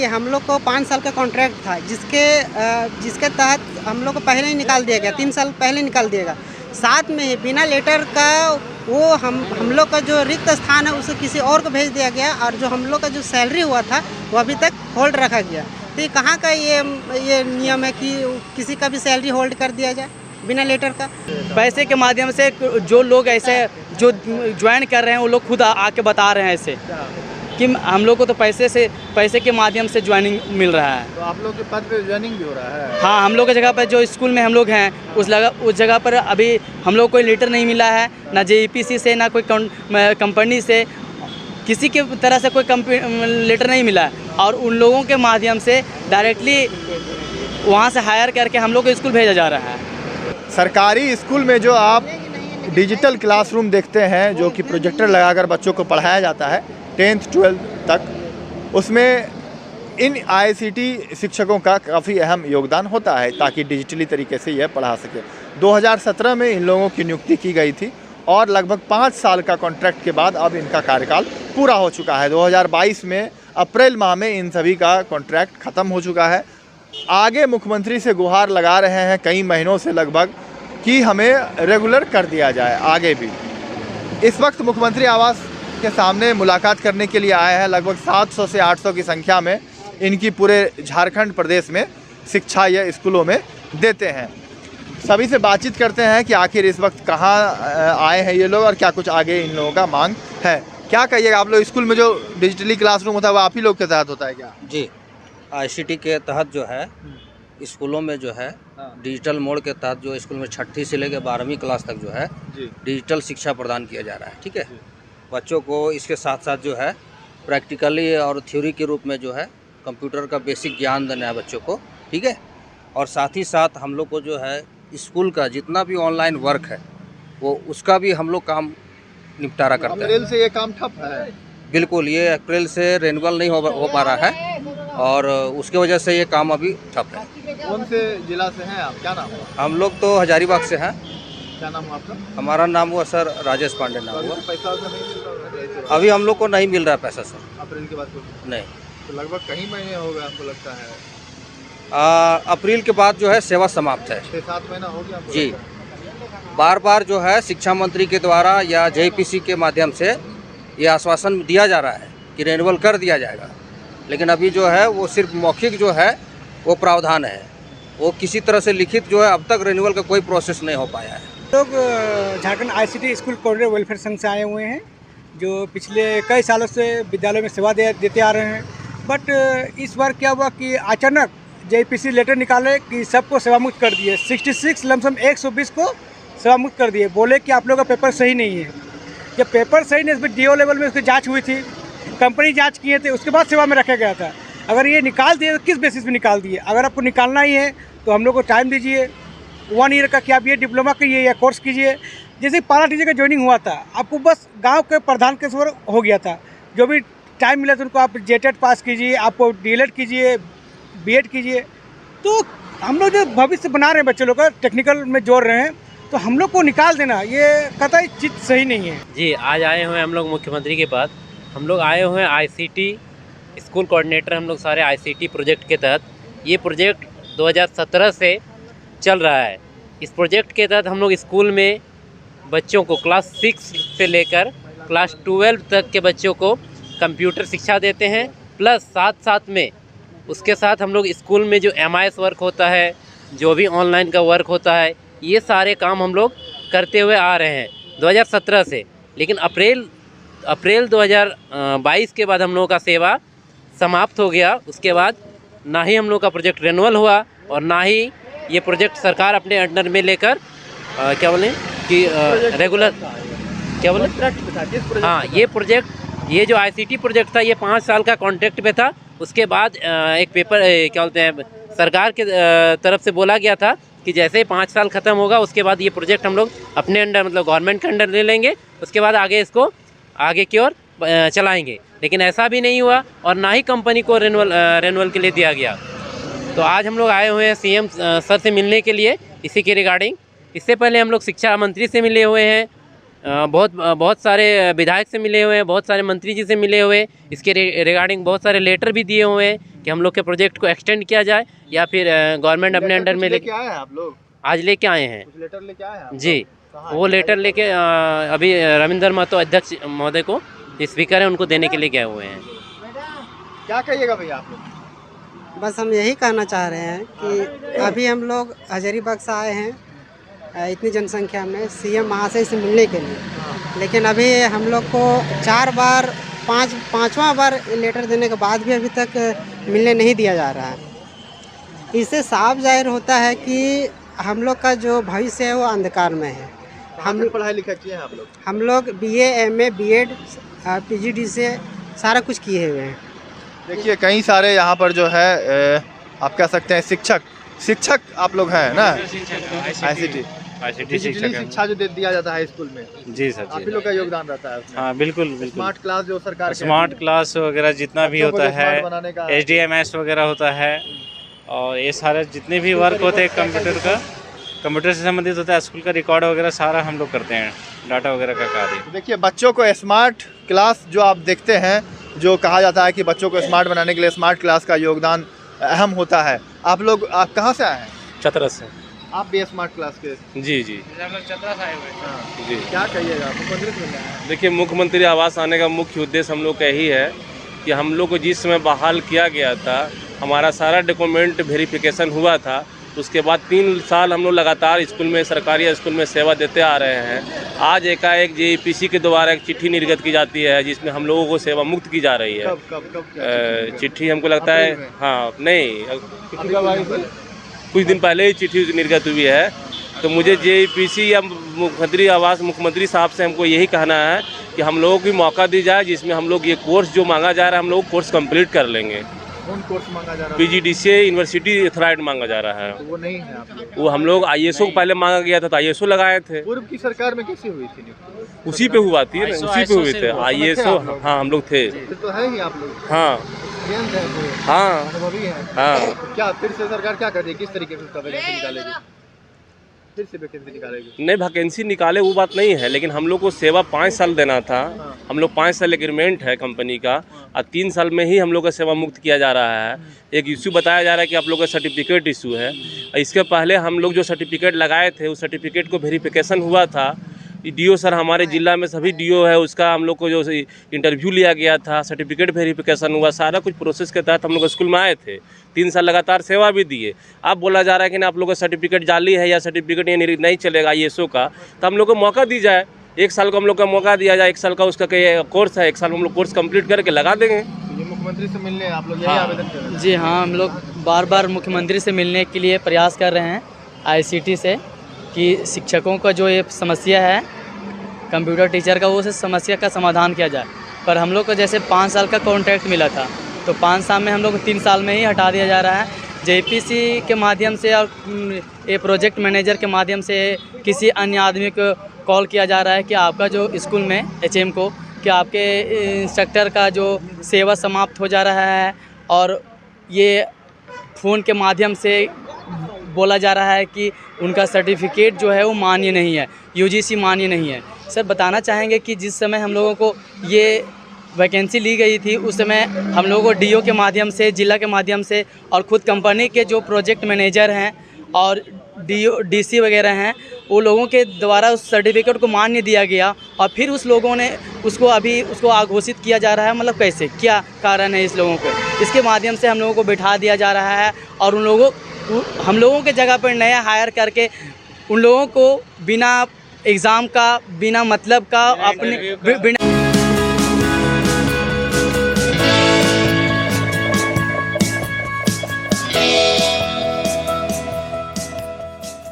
ये हम लोग को 5 साल का कॉन्ट्रैक्ट था, जिसके तहत हम लोग को पहले ही निकाल दिया गया, 3 साल पहले निकाल दिएगा। साथ में ही बिना लेटर का वो हम लोग का जो रिक्त स्थान है उसे किसी और को भेज दिया गया, और जो हम लोग का जो सैलरी हुआ था वो अभी तक होल्ड रखा गया। तो ये कहाँ का ये नियम है कि किसी का भी सैलरी होल्ड कर दिया जाए बिना लेटर का? पैसे के माध्यम से जो लोग ऐसे जो ज्वाइन कर रहे हैं वो लोग खुद आके बता रहे हैं ऐसे कि हम लोग को तो पैसे के माध्यम से ज्वाइनिंग मिल रहा है। तो आप लोग के पद पे ज्वाइनिंग भी हो रहा है? हाँ, हम लोग की जगह पर जो स्कूल में हम लोग हैं उस जगह पर अभी हम लोग को कोई लेटर नहीं मिला है, ना JEPC से, ना कोई कंपनी से, किसी के तरह से कोई लेटर नहीं मिला है। और उन लोगों के माध्यम से डायरेक्टली वहाँ से हायर करके हम लोग को स्कूल भेजा जा रहा है। सरकारी स्कूल में जो आप डिजिटल क्लासरूम देखते हैं, जो कि प्रोजेक्टर लगाकर बच्चों को पढ़ाया जाता है 10th 12th तक, उसमें इन ICT शिक्षकों का काफ़ी अहम योगदान होता है ताकि डिजिटली तरीके से यह पढ़ा सके। 2017 में इन लोगों की नियुक्ति की गई थी और लगभग 5 साल का कॉन्ट्रैक्ट के बाद अब इनका कार्यकाल पूरा हो चुका है। 2022 में अप्रैल माह में इन सभी का कॉन्ट्रैक्ट ख़त्म हो चुका है। आगे मुख्यमंत्री से गुहार लगा रहे हैं कई महीनों से लगभग कि हमें रेगुलर कर दिया जाए आगे भी। इस वक्त मुख्यमंत्री आवास के सामने मुलाकात करने के लिए आए हैं। लगभग 700 से 800 की संख्या में इनकी पूरे झारखंड प्रदेश में शिक्षा या स्कूलों में देते हैं। सभी से बातचीत करते हैं कि आखिर इस वक्त कहाँ आए हैं ये लोग और क्या कुछ आगे इन लोगों का मांग है। क्या कहिएगा, आप लोग स्कूल में जो डिजिटली क्लासरूम होता है वो आप ही लोग के तहत होता है क्या? जी, ICT के तहत जो है स्कूलों में जो है डिजिटल मोड के तहत जो स्कूल में 6ठी से लेकर 12वीं क्लास तक जो है डिजिटल शिक्षा प्रदान किया जा रहा है। ठीक है, बच्चों को इसके साथ साथ जो है प्रैक्टिकली और थ्योरी के रूप में जो है कंप्यूटर का बेसिक ज्ञान देना है बच्चों को। ठीक है, और साथ ही साथ हम लोग को जो है स्कूल का जितना भी ऑनलाइन वर्क है वो उसका भी हम लोग काम निपटारा करते हैं। अप्रैल से ये काम ठप है? बिल्कुल, ये अप्रैल से रेन्यूअल नहीं हो पा रहा है और उसके वजह से ये काम अभी ठप है। कौन से जिला से हैं आप, क्या नाम है? हम लोग तो हजारीबाग से हैं। क्या नाम है आपका? हमारा नाम हुआ सर राजेश पांडे नाम हुआ। पैसा नहीं मिल रहा है अभी हम लोग को नहीं मिल रहा है पैसा सर। अप्रैल के बाद नहीं, तो लगभग कई महीने हो गए आपको लगता है? अप्रैल के बाद जो है सेवा समाप्त है। 6-7 महीना हो गया आपको? जी, बार बार जो है शिक्षा मंत्री के द्वारा या JPC के माध्यम से ये आश्वासन दिया जा रहा है कि रेन्यूअल कर दिया जाएगा, लेकिन अभी जो है वो सिर्फ मौखिक जो है वो प्रावधान है, वो किसी तरह से लिखित जो है अब तक रेन्यूअल का कोई प्रोसेस नहीं हो पाया है। लोग Jharkhand ICT school coordinator welfare संघ से आए हुए हैं, जो पिछले कई सालों से विद्यालयों में सेवा देते आ रहे हैं। बट इस बार क्या हुआ कि अचानक JPC लेटर निकाले कि सबको सेवा मुक्त कर दिए। 66 लमसम 120 को सेवा मुक्त कर दिए। बोले कि आप लोगों का पेपर सही नहीं है। जब पेपर सही नहीं, इसमें DO लेवल में उसकी जाँच हुई थी, कंपनी जांच किए थे, उसके बाद सेवा में रखा गया था। अगर ये निकाल दिए तो किस बेसिस पे निकाल दिए? अगर आपको निकालना ही है तो हम लोग को टाइम दीजिए 1 ईयर का, कि आप ये डिप्लोमा कीजिए या कोर्स कीजिए। जैसे पारा टीचर का ज्वाइनिंग हुआ था, आपको बस गांव के प्रधान के स्वर हो गया था। जो भी टाइम मिला तो उनको आप JTET पास कीजिए, आपको DLED कीजिए, B.Ed कीजिए। तो हम लोग जो भविष्य बना रहे हैं बच्चे लोग का, टेक्निकल में जोड़ रहे हैं, तो हम लोग को निकाल देना ये कतई चीज सही नहीं है। जी, आज आए हुए हैं हम लोग मुख्यमंत्री के पास। हम लोग आए हुए हैं ICT स्कूल कोऑर्डिनेटर, हम लोग सारे ICT प्रोजेक्ट के तहत। ये प्रोजेक्ट 2017 से चल रहा है। इस प्रोजेक्ट के तहत हम लोग स्कूल में बच्चों को क्लास 6 से लेकर क्लास 12 तक के बच्चों को कंप्यूटर शिक्षा देते हैं। प्लस साथ में उसके साथ हम लोग स्कूल में जो MIS वर्क होता है, जो भी ऑनलाइन का वर्क होता है, ये सारे काम हम लोग करते हुए आ रहे हैं 2017 से। लेकिन अप्रैल 2022 के बाद हम लोगों का सेवा समाप्त हो गया। उसके बाद ना ही हम लोग का प्रोजेक्ट रेन्यूअल हुआ और ना ही ये प्रोजेक्ट सरकार अपने अंडर में लेकर क्या बोलें कि रेगुलर क्या बोलें हाँ, ये जो ICT प्रोजेक्ट था ये 5 साल का कॉन्ट्रैक्ट पे था। उसके बाद एक पेपर क्या बोलते हैं सरकार के तरफ से बोला गया था कि जैसे ही 5 साल ख़त्म होगा उसके बाद ये प्रोजेक्ट हम लोग अपने अंडर मतलब गवर्नमेंट के अंडर ले लेंगे, उसके बाद आगे इसको आगे की ओर चलाएंगे। लेकिन ऐसा भी नहीं हुआ और ना ही कंपनी को रेन्यूअल के लिए दिया गया। तो आज हम लोग आए हुए हैं CM सर से मिलने के लिए इसी के रिगार्डिंग। इससे पहले हम लोग शिक्षा मंत्री से मिले हुए हैं, बहुत सारे विधायक से मिले हुए हैं, बहुत सारे मंत्री जी से मिले हुए हैं। इसके रिगार्डिंग बहुत सारे लेटर भी दिए हुए हैं कि हम लोग के प्रोजेक्ट को एक्सटेंड किया जाए या फिर गवर्नमेंट अपने अंडर में लेके आए हैं आप लोग? आज लेके आए हैं कुछ लेटर लेके आए हैं आप? जी। वो लेटर लेके अभी रविंदर महतो अध्यक्ष महोदय को, स्पीकर हैं, उनको देने के लिए गए हुए हैं। क्या कहिएगा भैया आप लोग? बस हम यही कहना चाह रहे हैं कि अभी हम लोग हजारीबाग से आए हैं इतनी जनसंख्या में सीएम महाशय से मिलने के लिए, लेकिन अभी हम लोग को 4 बार 5वां बार लेटर देने के बाद भी अभी तक मिलने नहीं दिया जा रहा है। इससे साफ जाहिर होता है कि हम लोग का जो भविष्य है वो अंधकार में है। हम पढ़ाई लिखाई किए हैं आप लोग? हम लोग BA MA BEd PGD से सारा कुछ किए हुए हैं। देखिए कई सारे यहाँ पर जो है आप कह सकते हैं शिक्षक आप लोग हैं ना? ICT शिक्षा जो दिया जाता है स्कूल में, जी सर, आप ही लोग का योगदान रहता है उसमें? हाँ बिल्कुल बिल्कुल। स्मार्ट क्लास जो सरकार स्मार्ट क्लास वगैरह जितना भी होता है, बनाने का HDMS वगैरह होता है, और ये सारे जितने भी वर्क होते हैं कंप्यूटर से संबंधित होता है, स्कूल का रिकॉर्ड वगैरह सारा हम लोग करते हैं, डाटा वगैरह का कार्य। देखिए बच्चों को स्मार्ट क्लास जो आप देखते हैं, जो कहा जाता है कि बच्चों को स्मार्ट बनाने के लिए स्मार्ट क्लास का योगदान अहम होता है। आप कहाँ से आए हैं? चतरा से। आप भी स्मार्ट क्लास के? जी जी हम लोग चतरा से आए हुए हैं। जी। क्या कहिएगा, मुख्यमंत्री से मिलना है? देखिए मुख्यमंत्री आवास आने का मुख्य उद्देश्य हम लोग का यही है कि हम लोग को जिस समय बहाल किया गया था, हमारा सारा डॉक्यूमेंट वेरिफिकेशन हुआ था, उसके बाद 3 साल हम लोग लगातार स्कूल में, सरकारी स्कूल में सेवा देते आ रहे हैं। आज एकाएक JPC के द्वारा एक चिट्ठी निर्गत की जाती है जिसमें हम लोगों को सेवा मुक्त की जा रही है। कब चिट्ठी हमको लगता है, हाँ नहीं, कुछ दिन पहले ही चिट्ठी निर्गत हुई है। तो मुझे JPC या मुख्यमंत्री साहब से हमको यही कहना है कि हम लोगों को मौका दी जाए जिसमें हम लोग ये कोर्स जो मांगा जा रहा है, हम लोग कोर्स कंप्लीट कर लेंगे। कौन कोर्स मांगा जा रहा है? PGDCA यूनिवर्सिटी एथराइड मांगा जा रहा है। तो वो नहीं है आप लोग? वो हम लोग ISO को पहले मांगा गया था तो ISO लगाए थे। पूर्व की सरकार में कैसे हुई थी? उसी पे हुआ थी ना, उसी पे हुए थे ISO। हाँ हम लोग थे। फिर तो है ही आप लोग। हाँ हाँ अनुभवी है। हाँ। क्या फिर से सरकार क्या कर रही है, किस तरीके से उसका वैकेंसी निकालेगी? फिर से वैकेंसी निकालेगी? नहीं, वैकेंसी निकाले वो बात नहीं है, लेकिन हम लोग को सेवा 5 साल देना था। हम लोग 5 साल एग्रीमेंट है कंपनी का, और 3 साल में ही हम लोग का सेवा मुक्त किया जा रहा है। एक इशू बताया जा रहा है कि आप लोग का सर्टिफिकेट इशू है। इसके पहले हम लोग जो सर्टिफिकेट लगाए थे, उस सर्टिफिकेट को वेरिफिकेशन हुआ था। DO सर हमारे जिला में सभी DO है, उसका हम लोग को जो इंटरव्यू लिया गया था, सर्टिफिकेट वेरिफिकेशन हुआ, सारा कुछ प्रोसेस के तहत हम लोग स्कूल में आए थे। 3 साल लगातार सेवा भी दिए। अब बोला जा रहा है कि ना आप लोग का सर्टिफिकेट जाली है या सर्टिफिकेट ये नहीं चलेगा ISO का, तो हम लोग को मौका दी जाए। 1 साल को हम लोग का मौका दिया जाए। 1 साल का उसका कोर्स है, 1 साल में हम लोग कोर्स कंप्लीट करके लगा देंगे। ये मुख्यमंत्री से मिलने आप लोग यही आवेदन कर रहे हैं? जी हाँ, हम लोग बार बार मुख्यमंत्री से मिलने के लिए प्रयास कर रहे हैं ICT से, कि शिक्षकों का जो ये समस्या है कंप्यूटर टीचर का, वो समस्या का समाधान किया जाए। पर हम लोग को जैसे 5 साल का कॉन्ट्रैक्ट मिला था, तो 5 साल में हम लोग को 3 साल में ही हटा दिया जा रहा है। JPC के माध्यम से और ये प्रोजेक्ट मैनेजर के माध्यम से किसी अन्य आदमी को कॉल किया जा रहा है कि आपका जो स्कूल में HM को, कि आपके इंस्ट्रक्टर का जो सेवा समाप्त हो जा रहा है, और ये फ़ोन के माध्यम से बोला जा रहा है कि उनका सर्टिफिकेट जो है वो मान्य नहीं है, UGC मान्य नहीं है। सर बताना चाहेंगे कि जिस समय हम लोगों को ये वैकेंसी ली गई थी, उस समय हम लोगों को DO के माध्यम से, जिला के माध्यम से, और ख़ुद कंपनी के जो प्रोजेक्ट मैनेजर हैं और DC वगैरह हैं, वो लोगों के द्वारा उस सर्टिफिकेट को मान्य दिया गया, और फिर उस लोगों ने उसको आघोषित किया जा रहा है। मतलब कैसे, क्या कारण है इस लोगों को? इसके माध्यम से हम लोगों को बिठा दिया जा रहा है, और हम लोगों के जगह पर नया हायर करके उन लोगों को बिना एग्ज़ाम का, बिना मतलब का, अपने बिना